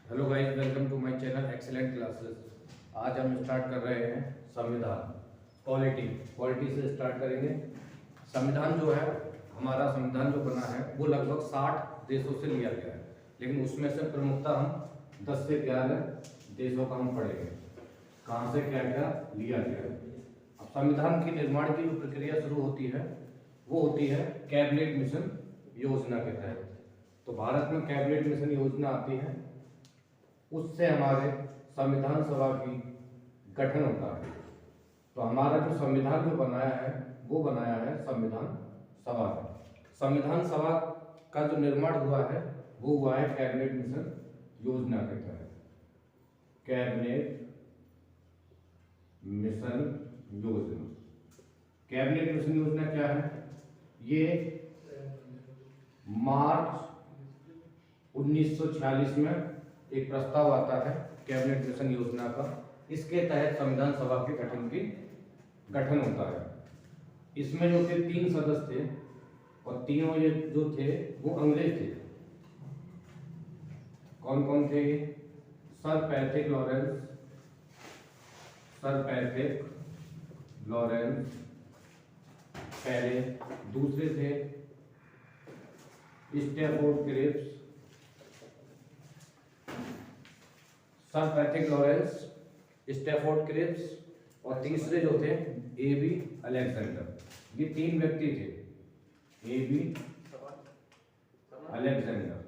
Hello guys, welcome to my channel excellent classes. आज हम start कर रहे हैं संविधान। क्वालिटी से स्टार्ट करेंगे। संविधान जो है, हमारा संविधान जो बना है वो लगभग 60 देशों से लिया गया है, लेकिन उसमें से प्रमुखता हम 10 से 11 देशों का हम पढ़ेंगे कहाँ से क्या क्या लिया गया है। अब संविधान के निर्माण की जो प्रक्रिया शुरू होती है वो होती है कैबिनेट मिशन योजना के तहत। तो भारत में कैबिनेट मिशन योजना आती है, उससे हमारे संविधान सभा की गठन होता है। तो हमारा जो संविधान जो बनाया है वो बनाया है संविधान सभा का। संविधान सभा का जो निर्माण हुआ है वो हुआ है कैबिनेट मिशन योजना के तहत। कैबिनेट मिशन योजना। कैबिनेट मिशन योजना क्या है? ये मार्च 1946 में एक प्रस्ताव आता है कैबिनेट मिशन योजना का। इसके तहत संविधान सभा के गठन होता है। इसमें जो थे 3 सदस्य थे और तीनों ये जो थे वो अंग्रेज थे। कौन कौन थे? सर पैट्रिक लॉरेंस पहले। दूसरे थे Stafford Cripps, sir Patrick Lawrence, Stafford Cripps, और तीसरे जो थे ए.बी. अलेक्जेंडर। ये 3 व्यक्ति थे। ए.बी. अलेक्जेंडर।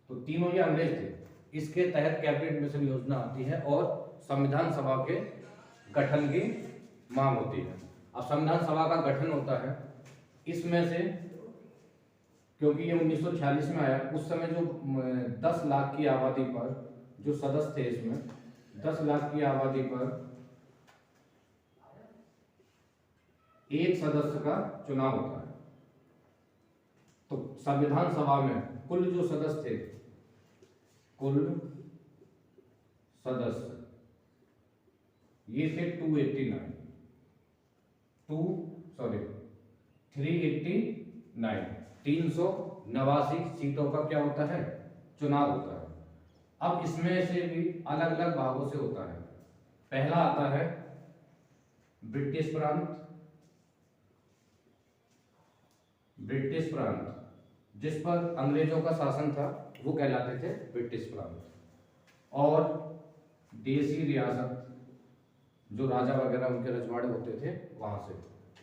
तो तीनों ये अंग्रेज थे। इसके तहत कैबिनेट मिशन योजना आती है और संविधान सभा के गठन की मांग होती है। अब संविधान सभा का गठन होता है, इसमें से क्योंकि ये 1946 में आया, उस समय जो 10 लाख की आबादी पर जो सदस्य थे, इसमें 10 लाख की आबादी पर एक सदस्य का चुनाव होता है। तो संविधान सभा में कुल जो सदस्य थे, कुल सदस्य ये थे 389 सीटों का क्या होता है? चुनाव होता है। अब इसमें से भी अलग अलग भागों से होता है। पहला आता है ब्रिटिश प्रांत, जिस पर अंग्रेजों का शासन था वो कहलाते थे ब्रिटिश प्रांत। और देसी रियासत, जो राजा वगैरह उनके रजवाड़े होते थे वहां से,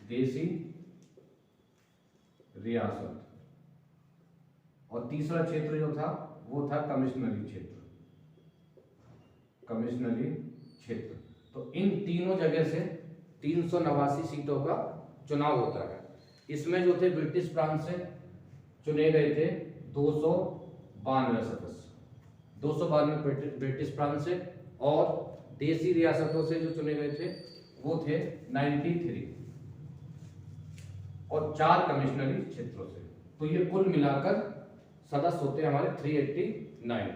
देसी रियासत। और तीसरा क्षेत्र जो था वो था कमिश्नरी क्षेत्र। तो इन तीनों जगह से 389 सीटों का चुनाव होता है। इसमें जो थे ब्रिटिश प्रांत से चुने गए थे 292 सदस्य, 292 ब्रिटिश प्रांत से, और देसी रियासतों से जो चुने गए थे वो थे 93, और 4 कमिश्नरी क्षेत्रों से। तो ये कुल मिलाकर सदस्य होते हैं हमारे 389।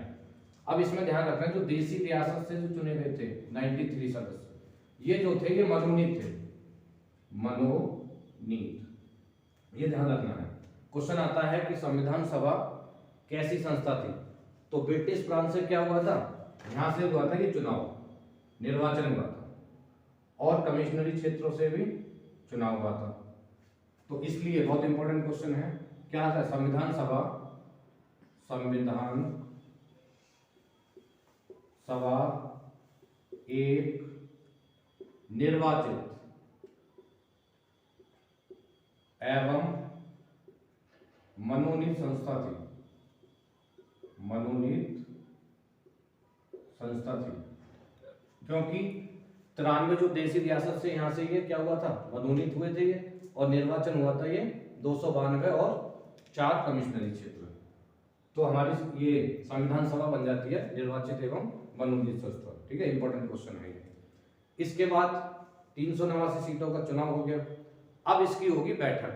अब इसमें ध्यान रखना, जो देसी रियासत से जो चुने गए थे 93 सदस्य, ये जो थे ये मनोनीत थे। ये ध्यान रखना है। क्वेश्चन आता है कि संविधान सभा कैसी संस्था थी? तो ब्रिटिश प्रांत से क्या हुआ था? यहां से हुआ था कि निर्वाचन हुआ था, और कमिश्नरी क्षेत्रों से भी चुनाव हुआ था। तो इसलिए बहुत इंपॉर्टेंट क्वेश्चन है, क्या था? संविधान सभा एक निर्वाचित एवं मनोनीत संस्था थी। क्योंकि 93 जो देसी रियासत से यहाँ से ये क्या हुआ था? मनोनीत हुए थे ये, और निर्वाचन हुआ था ये 292, और 4 कमिश्नरी क्षेत्र। तो हमारी ये संविधान सभा बन जाती है निर्वाचित एवं मनोनीत संस्था। ठीक है, इंपॉर्टेंट क्वेश्चन है। इसके बाद 389 सीटों का चुनाव हो गया। अब इसकी होगी बैठक।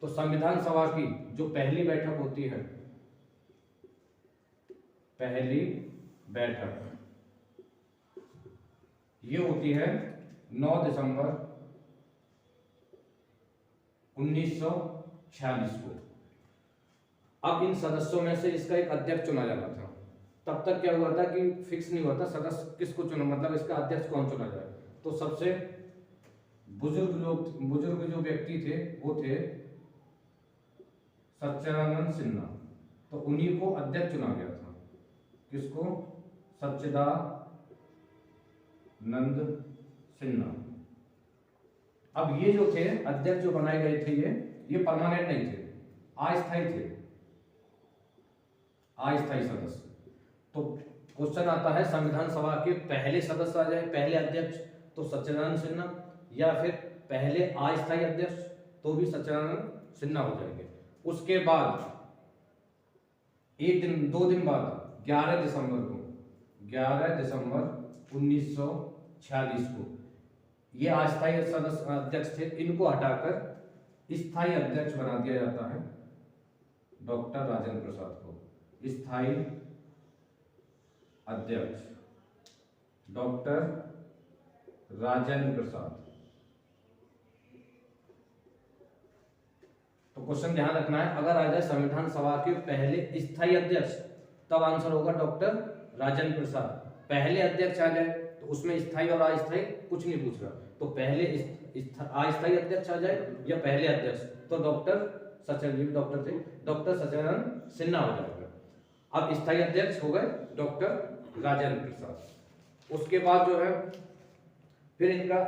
तो संविधान सभा की जो पहली बैठक होती है, ये होती है 9 दिसंबर 1946 को। अब इन सदस्यों में से इसका एक अध्यक्ष चुना जाना था। तब तक क्या हुआ था कि फिक्स नहीं हुआ था सदस्य किसको चुना, मतलब इसका अध्यक्ष कौन चुना जाए। तो सबसे बुजुर्ग जो व्यक्ति थे वो थे सच्चिदानंद सिन्हा, तो उन्हीं को अध्यक्ष चुना गया था। किसको? सच्चिदानंद सिन्हा। अब ये जो थे अध्यक्ष जो बनाए गए थे ये परमानेंट नहीं थे, अस्थायी थे, अस्थायी सदस्य। तो क्वेश्चन आता है संविधान सभा के पहले सदस्य आ जाए, पहले अध्यक्ष तो सच्चिदानंद सिन्हा, या फिर पहले अस्थायी अध्यक्ष तो भी सच्चिदानंद सिन्हा हो जाएंगे। उसके बाद दो दिन बाद 11 दिसंबर 1946 को ये अस्थायी सदस्य अध्यक्ष थे, इनको हटाकर स्थायी अध्यक्ष बना दिया जाता है डॉक्टर राजेंद्र प्रसाद को। स्थायी अध्यक्ष डॉक्टर राजेंद्र प्रसाद। तो क्वेश्चन ध्यान रखना है, अगर आ जाए संविधान सभा के पहले स्थायी अध्यक्ष तब आंसर होगा डॉक्टर राजेंद्र प्रसाद। पहले अध्यक्ष आ जाए तो उसमें स्थायी और अस्थायी कुछ नहीं पूछ रहा, तो पहले अस्थायी अध्यक्ष आ जाए या पहले अध्यक्ष तो डॉक्टर सच्चिदानंद सिन्हा हो जाएगा। अब स्थायी अध्यक्ष हो गए डॉक्टर राजेंद्र प्रसाद। उसके बाद जो है फिर इनका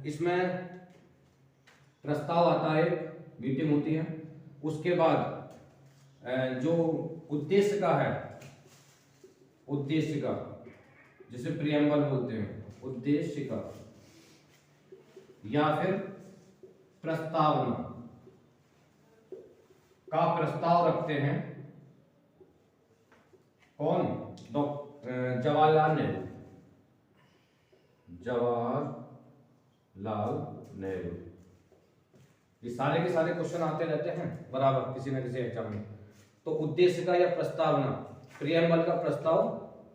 इसमें प्रस्ताव आता है, मीटिंग होती है। उसके बाद जो उद्देश्य का जिसे प्रियम्बल बोलते हैं, उद्देश्य का या फिर प्रस्तावना का प्रस्ताव रखते हैं कौन? जवाहरलाल नेहरू। ये सारे के सारे क्वेश्चन आते रहते हैं बराबर किसी न किसी एग्जाम में। तो उद्देश्य का या प्रस्तावना, प्रियम्बल का प्रस्ताव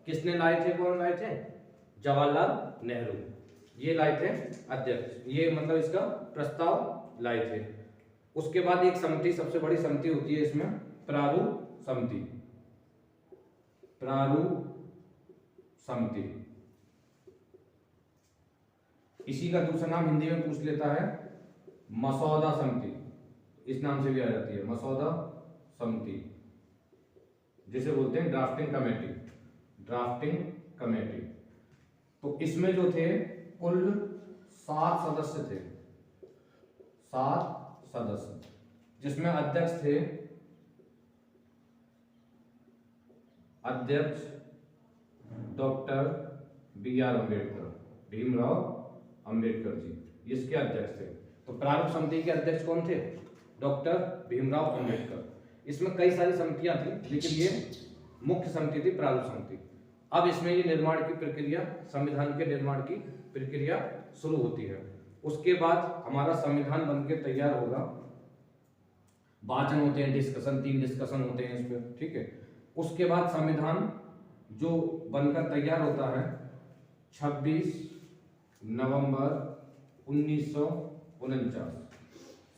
किसने लाए थे, कौन लाए थे? जवाहरलाल नेहरू, ये लाए थे अध्यक्ष, ये मतलब इसका प्रस्ताव लाए थे। उसके बाद एक समिति, सबसे बड़ी समिति होती है इसमें, प्रारूप समिति। इसी का दूसरा नाम हिंदी में पूछ लेता है मसौदा समिति, इस नाम से भी आ जाती है मसौदा समिति, जिसे बोलते हैं ड्राफ्टिंग कमेटी। तो इसमें जो थे कुल 7 सदस्य थे, 7 सदस्य, जिसमें अध्यक्ष थे डॉक्टर B.R. अम्बेडकर, भीमराव अम्बेडकर जी, इसके अध्यक्ष थे। तो प्रारूप समिति के अध्यक्ष कौन थे? डॉक्टर भीमराव अम्बेडकर। इसमें कई सारी समितियां थी, लेकिन ये मुख्य समिति थी प्रारूप समिति। अब इसमें ये निर्माण की प्रक्रिया, संविधान के निर्माण की प्रक्रिया शुरू होती है। उसके बाद हमारा संविधान बनके तैयार होगा, वाचन होते हैं, डिस्कशन, 3 डिस्कशन होते हैं इसमें, ठीक है। उसके बाद संविधान जो बनकर तैयार होता है 26 नवंबर 1949,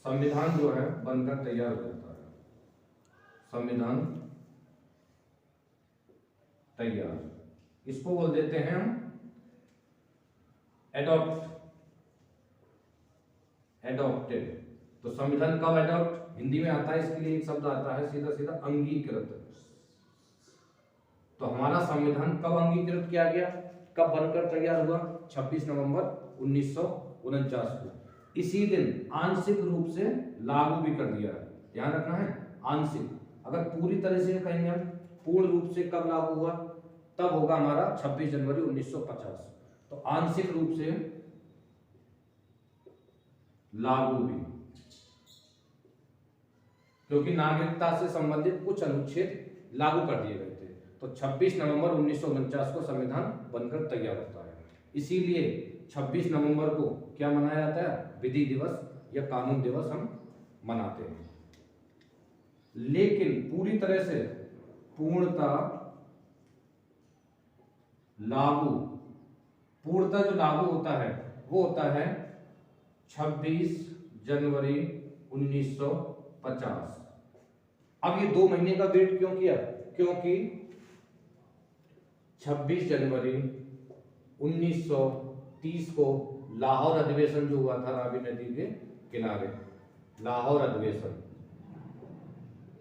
संविधान जो है बनकर तैयार हो जाता है, संविधान तैयार। इसको बोल देते हैं हम एडॉप्टेड। तो संविधान कब एडॉप्ट हिंदी में आता है, इसके लिए एक शब्द आता है सीधा अंगीकृत। तो हमारा संविधान कब अंगीकृत किया गया, कब बनकर तैयार हुआ? 26 नवंबर 1949 को। इसी दिन आंशिक रूप से लागू भी कर दिया है, ध्यान रखना है, आंशिक। अगर पूरी तरह से कहेंगे हम पूर्ण रूप से कब लागू हुआ, तब होगा हमारा 26 जनवरी 1950। तो आंशिक रूप से लागू भी, क्योंकि नागरिकता से संबंधित कुछ अनुच्छेद लागू कर दिए गए थे। तो 26 नवंबर 1949 को संविधान बनकर तैयार होता है। इसीलिए 26 नवंबर को क्या मनाया जाता है? विधि दिवस या कानून दिवस हम मनाते हैं। लेकिन पूरी तरह से पूर्णता जो लागू होता है वो होता है 26 जनवरी 1950। अब ये 2 महीने का वेट क्यों किया? क्योंकि 26 जनवरी 1930 को लाहौर अधिवेशन जो हुआ था रावी नदी के किनारे, लाहौर अधिवेशन,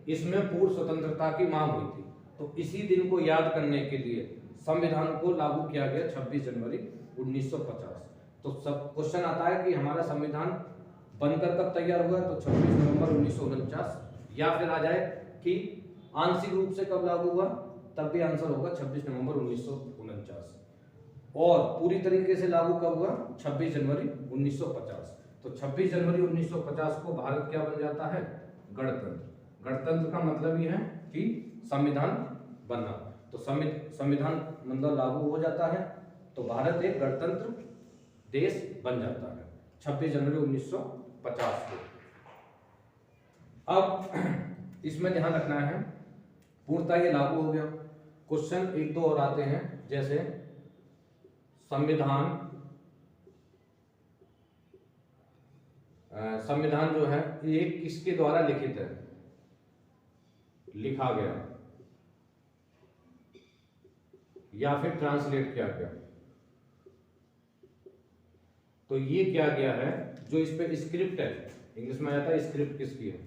इसमें पूर्ण स्वतंत्रता की मांग हुई थी। तो इसी दिन को याद करने के लिए संविधान को लागू किया गया 26 जनवरी 1950। तो सब क्वेश्चन आता है कि हमारा संविधान बनकर कब तैयार हुआ? तो 26 नवंबर 1949, या फिर आ जाए कि आंशिक रूप से कब लागू हुआ, तब भी आंसर होगा 26 नवंबर 1949। और पूरी तरीके से लागू कब हुआ? 26 जनवरी 1950। तो 26 जनवरी 1950 को भारत क्या बन जाता है? गणतंत्र। गणतंत्र का मतलब ये है कि संविधान बनना। तो संविधान मतलब लागू हो जाता है तो भारत एक गणतंत्र देश बन जाता है 26 जनवरी 1950 को। अब इसमें ध्यान रखना है, पूर्णतः ये लागू हो गया। क्वेश्चन 1-2 और आते हैं, जैसे संविधान जो है ये किसके द्वारा लिखित है, लिखा गया या फिर ट्रांसलेट किया गया? तो ये क्या गया है, जो इस पे स्क्रिप्ट है, इंग्लिश में आता है स्क्रिप्ट किसकी है?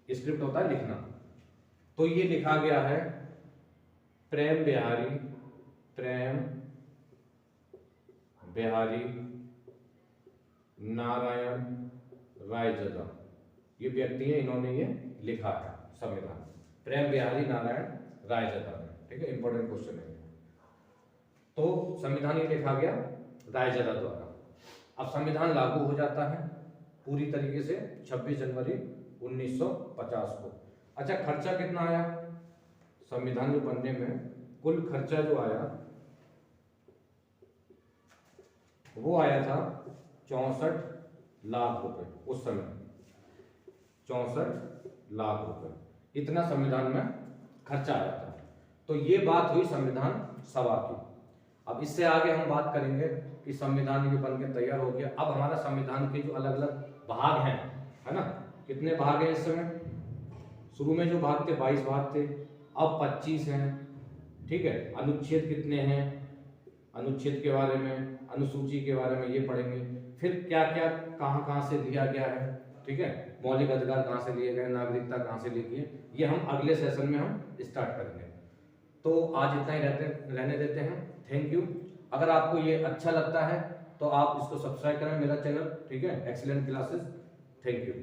स्क्रिप्ट होता है लिखना। तो ये लिखा गया है प्रेम बिहारी नारायण रायजादा, ये व्यक्ति है, इन्होंने ये लिखा है संविधान, प्रेम बिहारी नारायण रायजादा ने। ठीक है, इंपॉर्टेंट क्वेश्चन है। तो संविधान ये लिखा गया रायजादा द्वारा। अब संविधान लागू हो जाता है पूरी तरीके से 26 जनवरी 1950 को। अच्छा, खर्चा कितना आया संविधान जो बनने में? कुल खर्चा जो आया वो आया था 64 लाख रुपए उस समय, 64 लाख रुपए इतना संविधान में खर्चा आया था। तो ये बात हुई संविधान सभा की। अब इससे आगे हम बात करेंगे कि संविधान ये बन के तैयार हो गया। अब हमारा संविधान के जो अलग अलग भाग हैं, है ना, कितने भाग हैं इस समय? शुरू में जो भाग थे 22 भाग थे, अब 25 हैं। ठीक है, अनुच्छेद कितने हैं, अनुच्छेद के बारे में, अनुसूची के बारे में ये पढ़ेंगे। फिर क्या क्या कहाँ कहाँ से लिया गया है, ठीक है, मौलिक अधिकार कहाँ से लिए गए, नागरिकता कहाँ से ली गई, ये हम अगले सेशन में हम स्टार्ट करेंगे। तो आज इतना ही रहने देते हैं। Thank you. अगर आपको ये अच्छा लगता है तो आप इसको सब्सक्राइब करें मेरा चैनल, ठीक है, एक्सीलेंट क्लासेस। Thank you.